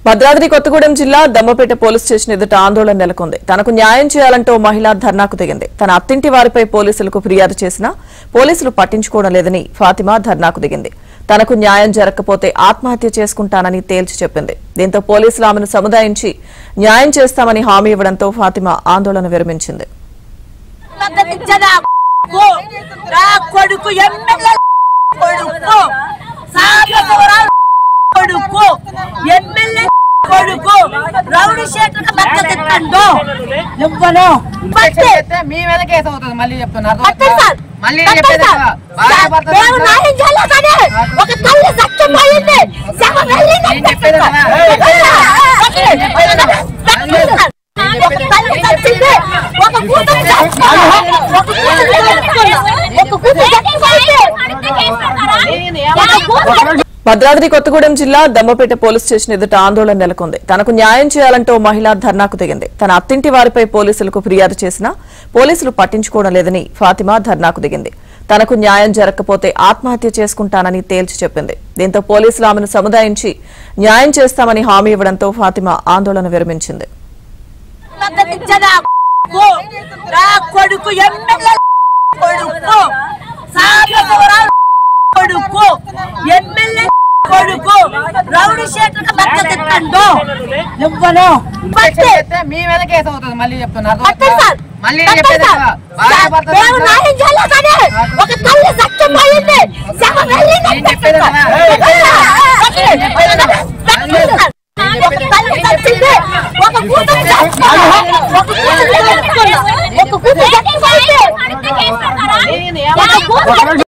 భద్రాద్రి కొత్తగూడెం జిల్లా Dammapeta police station ఎదుట ఆందోళన నెలకొంది. తనకు న్యాయం చేయాలంటూ మహిళ ధర్నాకు దిగింది. తన అత్తింటి వారిపై పోలీసులకు ఫిర్యాదు చేసినా పోలీసులు పట్టించుకోవడం లేదని ఫాతిమా ధర్నాకు దిగింది. తనకు న్యాయం జరగకపోతే ఆత్మహత్య చేసుకుంటానని తేల్చి చెప్పింది. దీంతో పోలీసులు ఆమెను సముదాయించి న్యాయం చేస్తామని హామీ ఇవ్వడంతో ఫాతిమా ఆందోళన విరమించింది. రౌడీ షేటర్ మద్దతు మీ మీద కేసు అవుతుంది. మళ్ళీ చెప్తున్నారు భద్రాద్రి కొత్తగూడెం జిల్లా దమ్మపేట పోలీస్ స్టేషన్ ఎదుట ఆందోళన నెలకొంది. తనకు న్యాయం చేయాలంటూ మహిళ ధర్నాకు దిగింది. తన అత్తింటి వారిపై పోలీసులకు ఫిర్యాదు చేసినా పోలీసులు పట్టించుకోవడం లేదని ఫాతిమా ధర్నాకు దిగింది. తనకు న్యాయం జరగకపోతే ఆత్మహత్య చేసుకుంటానని తేల్చి చెప్పింది. దీంతో పోలీసులు ఆమెను సముదాయించి న్యాయం చేస్తామని హామీ ఇవ్వడంతో ఫాతిమా ఆందోళన విరమించింది. రౌడీ షేటర్ మద్దతు మీ మీద కేసు అవుతుంది. మళ్ళీ చెప్తున్నారు మళ్ళీ